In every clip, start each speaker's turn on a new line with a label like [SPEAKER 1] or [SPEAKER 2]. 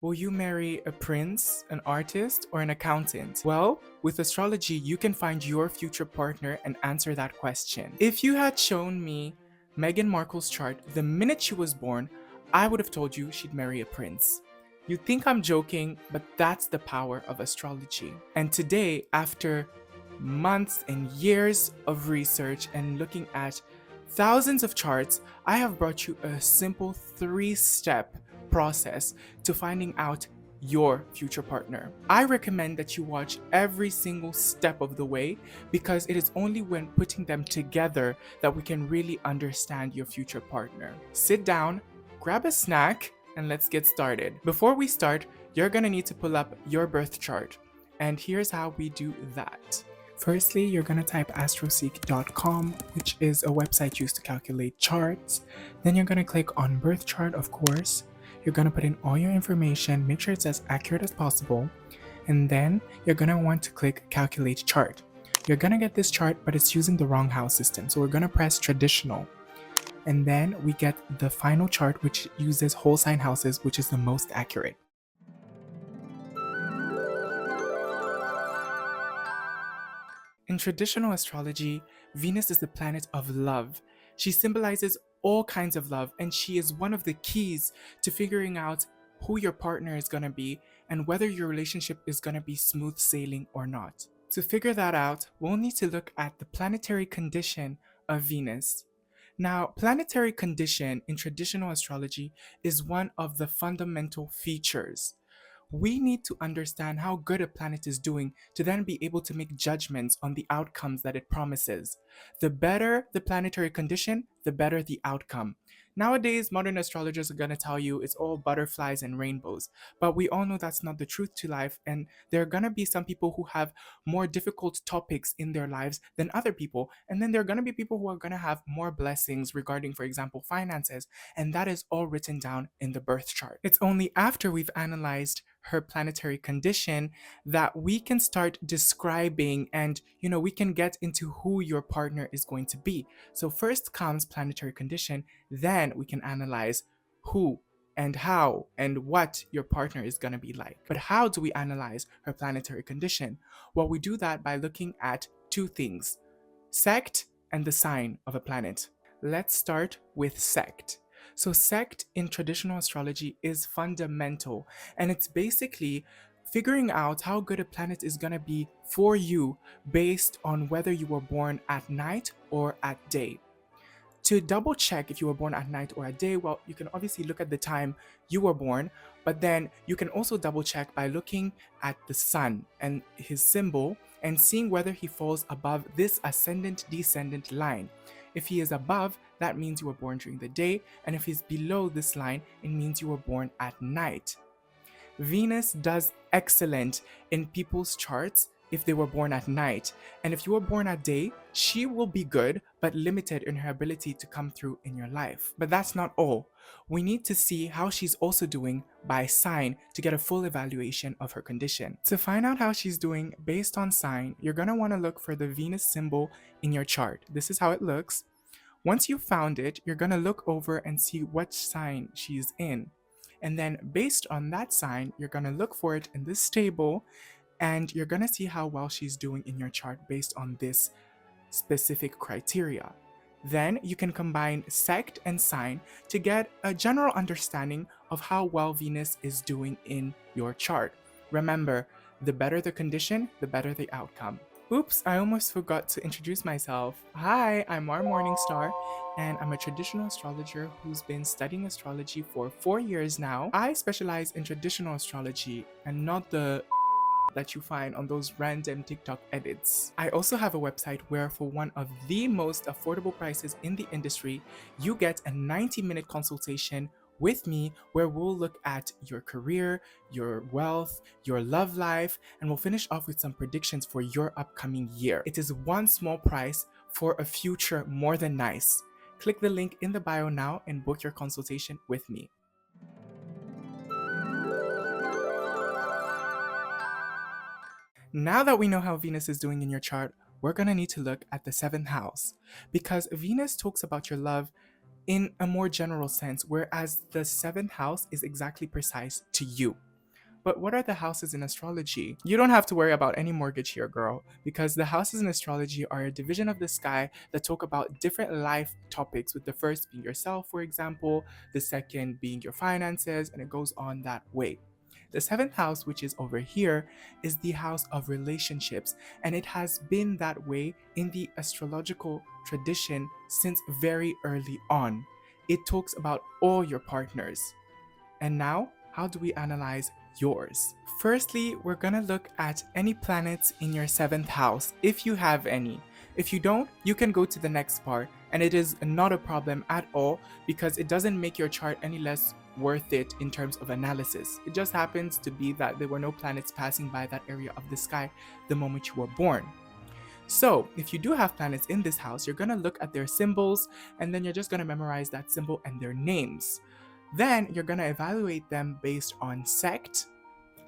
[SPEAKER 1] Will you marry a prince, an artist, or an accountant? Well, with astrology, you can find your future partner and answer that question. If you had shown me Meghan Markle's chart the minute she was born, I would have told you she'd marry a prince. You think I'm joking, but that's the power of astrology. And today, after months and years of research and looking at thousands of charts, I have brought you a simple 3-step process to finding out your future partner. I recommend that you watch every single step of the way because it is only when putting them together that we can really understand your future partner. Sit down, grab a snack, and let's get started. Before we start, you're gonna need to pull up your birth chart. And here's how we do that. Firstly, you're going to type astroseek.com, which is a website used to calculate charts. Then you're going to click on birth chart, of course. You're going to put in all your information, make sure it's as accurate as possible. And then you're going to want to click calculate chart. You're going to get this chart, but it's using the wrong house system. So we're going to press traditional. And then we get the final chart, which uses whole sign houses, which is the most accurate. In traditional astrology, Venus is the planet of love. She symbolizes all kinds of love, and she is one of the keys to figuring out who your partner is going to be and whether your relationship is going to be smooth sailing or not. To figure that out, we'll need to look at the planetary condition of Venus. Now, planetary condition in traditional astrology is one of the fundamental features. We need to understand how good a planet is doing to then be able to make judgments on the outcomes that it promises. The better the planetary condition, the better the outcome. Nowadays, modern astrologers are going to tell you it's all butterflies and rainbows, but we all know that's not the truth to life, and there are going to be some people who have more difficult topics in their lives than other people, and then there are going to be people who are going to have more blessings regarding, for example, finances, and that is all written down in the birth chart. It's only after we've analyzed her planetary condition that we can start describing and we can get into who your partner is going to be. So first comes planetary condition, then we can analyze who and how and what your partner is going to be like. But how do we analyze her planetary condition? Well, we do that by looking at two things: sect and the sign of a planet. Let's start with sect. So sect in traditional astrology is fundamental, and it's basically figuring out how good a planet is going to be for you based on whether you were born at night or at day. To double check if you were born at night or at day, well, you can obviously look at the time you were born, but then you can also double check by looking at the sun and his symbol and seeing whether he falls above this ascendant-descendant line. If he is above, that means you were born during the day, and if he's below this line, it means you were born at night. Venus does excellent in people's charts if they were born at night, and if you were born at day, she will be good but limited in her ability to come through in your life. But that's not all. We need to see how she's also doing by sign to get a full evaluation of her condition. To find out how she's doing based on sign, you're going to want to look for the Venus symbol in your chart. This is how it looks. Once you've found it, you're going to look over and see what sign she's in. And then based on that sign, you're going to look for it in this table, and you're going to see how well she's doing in your chart based on this specific criteria. Then you can combine sect and sign to get a general understanding of how well Venus is doing in your chart. Remember, the better the condition, the better the outcome. Oops, I almost forgot to introduce myself. Hi, I'm Our Morningstar, and I'm a traditional astrologer who's been studying astrology for 4 years now. I specialize in traditional astrology and not the that you find on those random TikTok edits. I also have a website where, for one of the most affordable prices in the industry, you get a 90-minute consultation with me where we'll look at your career, your wealth, your love life, and we'll finish off with some predictions for your upcoming year. It is one small price for a future more than nice. Click the link in the bio now and book your consultation with me. Now that we know how Venus is doing in your chart, we're going to need to look at the 7th house, because Venus talks about your love in a more general sense, whereas the 7th house is exactly precise to you. But what are the houses in astrology? You don't have to worry about any mortgage here, girl, because the houses in astrology are a division of the sky that talk about different life topics, with the first being yourself, for example, the second being your finances, and it goes on that way. The seventh house, which is over here, is the house of relationships, and it has been that way in the astrological tradition since very early on. It talks about all your partners. And now, how do we analyze yours? Firstly, we're gonna look at any planets in your seventh house, if you have any. If you don't, you can go to the next part, and it is not a problem at all because it doesn't make your chart any less worth it in terms of analysis. It just happens to be that there were no planets passing by that area of the sky the moment you were born. So, if you do have planets in this house, you're gonna look at their symbols and then you're just gonna memorize that symbol and their names. Then you're gonna evaluate them based on sect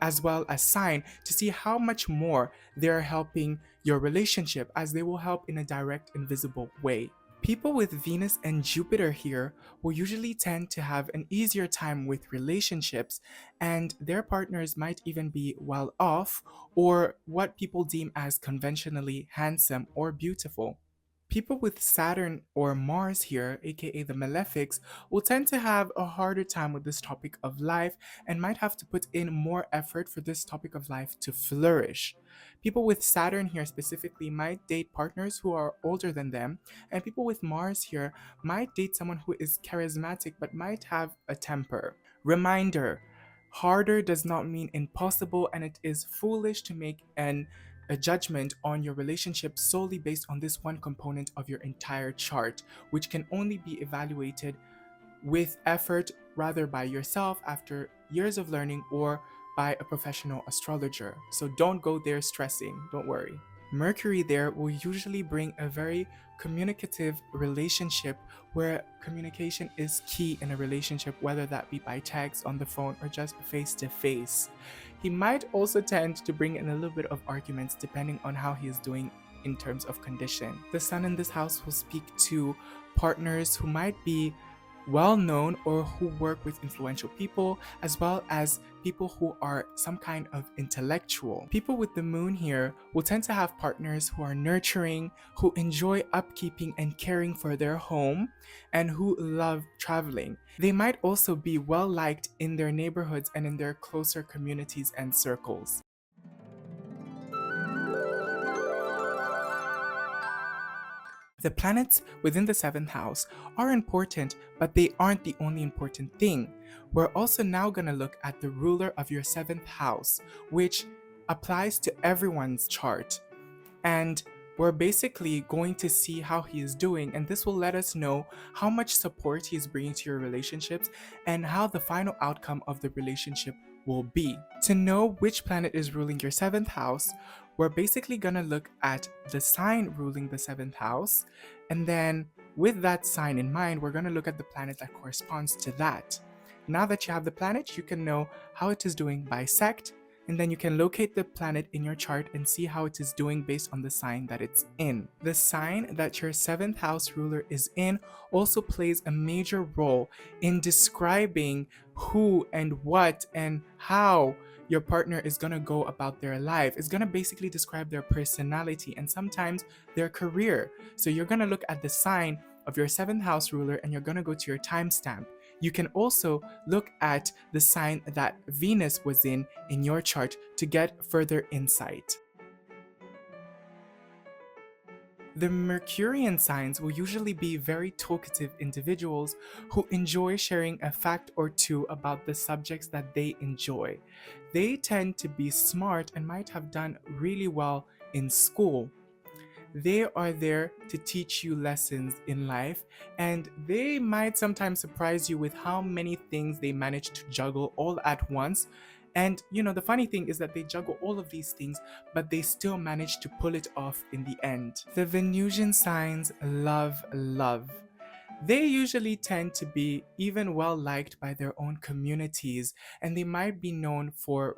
[SPEAKER 1] as well as sign to see how much more they're helping your relationship, as they will help in a direct and visible way. People with Venus and Jupiter here will usually tend to have an easier time with relationships, and their partners might even be well off or what people deem as conventionally handsome or beautiful. People with Saturn or Mars here, aka the malefics, will tend to have a harder time with this topic of life and might have to put in more effort for this topic of life to flourish. People with Saturn here specifically might date partners who are older than them, and people with Mars here might date someone who is charismatic but might have a temper. Reminder: harder does not mean impossible, and it is foolish to make a judgment on your relationship solely based on this one component of your entire chart, which can only be evaluated with effort, rather by yourself after years of learning or by a professional astrologer. So don't go there stressing, don't worry. Mercury there will usually bring a very communicative relationship where communication is key in a relationship, whether that be by text, on the phone, or just face to face. He might also tend to bring in a little bit of arguments depending on how he is doing in terms of condition. The sun in this house will speak to partners who might be well known or who work with influential people, as well as people who are some kind of intellectual. People with the moon here will tend to have partners who are nurturing, who enjoy upkeeping and caring for their home, and who love traveling. They might also be well liked in their neighborhoods and in their closer communities and circles. The planets within the seventh house are important, but they aren't the only important thing. We're also now going to look at the ruler of your seventh house, which applies to everyone's chart. And we're basically going to see how he is doing, and this will let us know how much support he is bringing to your relationships and how the final outcome of the relationship will be. To know which planet is ruling your seventh house, we're basically going to look at the sign ruling the seventh house, and then with that sign in mind, we're going to look at the planet that corresponds to that. Now that you have the planet, you can know how it is doing by sect, and then you can locate the planet in your chart and see how it is doing based on the sign that it's in. The sign that your seventh house ruler is in also plays a major role in describing who and what and how your partner is going to go about their life. It's going to basically describe their personality and sometimes their career. So you're going to look at the sign of your seventh house ruler and you're going to go to your timestamp. You can also look at the sign that Venus was in your chart to get further insight. The Mercurian signs will usually be very talkative individuals who enjoy sharing a fact or two about the subjects that they enjoy. They tend to be smart and might have done really well in school. They are there to teach you lessons in life, and they might sometimes surprise you with how many things they manage to juggle all at once. And the funny thing is that they juggle all of these things, but they still manage to pull it off in the end. The Venusian signs love love. They usually tend to be even well liked by their own communities, and they might be known for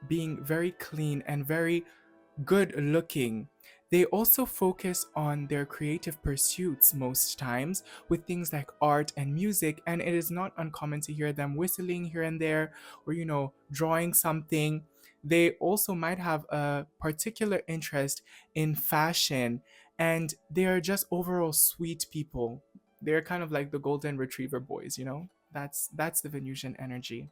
[SPEAKER 1] being very clean and very good looking. They also focus on their creative pursuits most times with things like art and music, and it is not uncommon to hear them whistling here and there or, drawing something. They also might have a particular interest in fashion, and they are just overall sweet people. They're kind of like the golden retriever boys. That's the Venusian energy.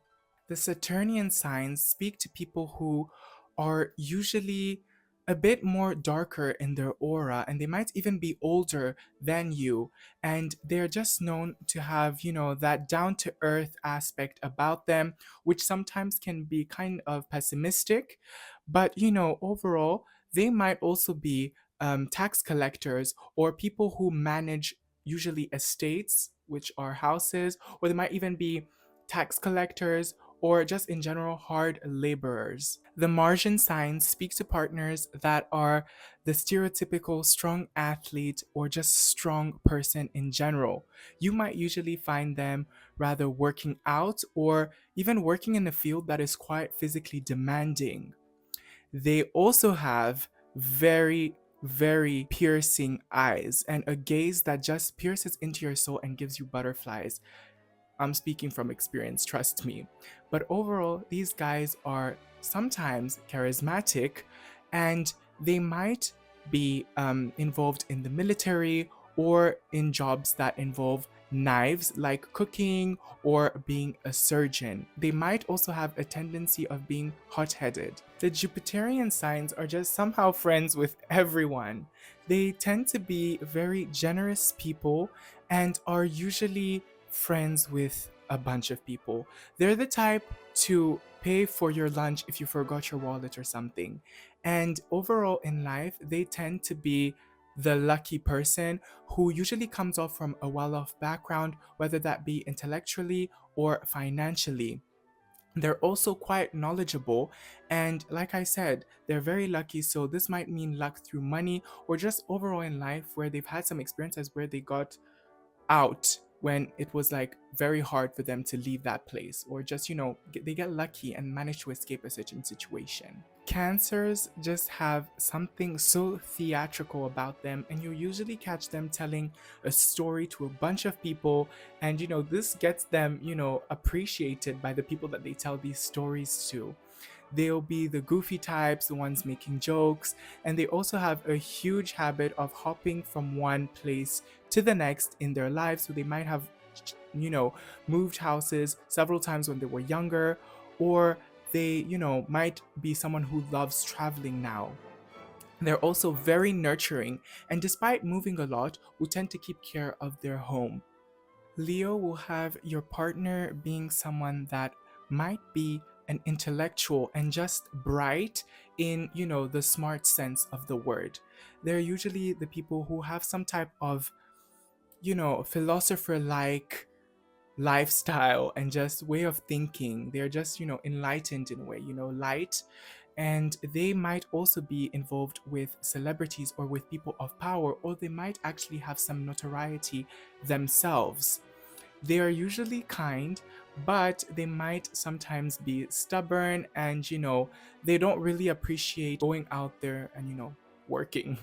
[SPEAKER 1] The Saturnian signs speak to people who are usually a bit more darker in their aura, and they might even be older than you, and they're just known to have, that down to earth aspect about them, which sometimes can be kind of pessimistic. But overall, they might also be tax collectors or people who manage usually estates, which are houses, or they might even be tax collectors or just in general hard laborers. The Martian signs speak to partners that are the stereotypical strong athlete or just strong person in general. You might usually find them rather working out or even working in a field that is quite physically demanding. They also have very, very piercing eyes and a gaze that just pierces into your soul and gives you butterflies. I'm speaking from experience, trust me. But overall, these guys are sometimes charismatic, and they might be involved in the military or in jobs that involve knives, like cooking or being a surgeon. They might also have a tendency of being hot headed. The Jupiterian signs are just somehow friends with everyone. They tend to be very generous people and are usually friends with a bunch of people. They're the type to pay for your lunch if you forgot your wallet or something. And overall in life, they tend to be the lucky person who usually comes off from a well off background, whether that be intellectually or financially. They're also quite knowledgeable, and like I said, they're very lucky. So, this might mean luck through money or just overall in life where they've had some experiences where they got out when it was like very hard for them to leave that place, or just they get lucky and manage to escape a certain situation. Cancers just have something so theatrical about them, and you usually catch them telling a story to a bunch of people, and this gets them appreciated by the people that they tell these stories to. They'll be the goofy types, the ones making jokes, and they also have a huge habit of hopping from one place to the next in their lives. So they might have, moved houses several times when they were younger, or they, might be someone who loves traveling now. They're also very nurturing, and despite moving a lot, will tend to keep care of their home. Leo will have your partner being someone that might be an intellectual and just bright in, the smart sense of the word. They're usually the people who have some type of, philosopher like lifestyle and just way of thinking. They're just, enlightened in a way, light. And they might also be involved with celebrities or with people of power, or they might actually have some notoriety themselves. They are usually kind, but they might sometimes be stubborn and, they don't really appreciate going out there and, working.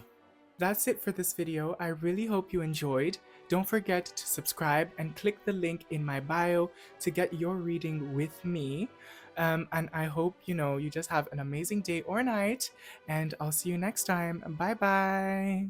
[SPEAKER 1] That's it for this video. I really hope you enjoyed. Don't forget to subscribe and click the link in my bio to get your reading with me. And I hope, you just have an amazing day or night, and I'll see you next time. Bye bye.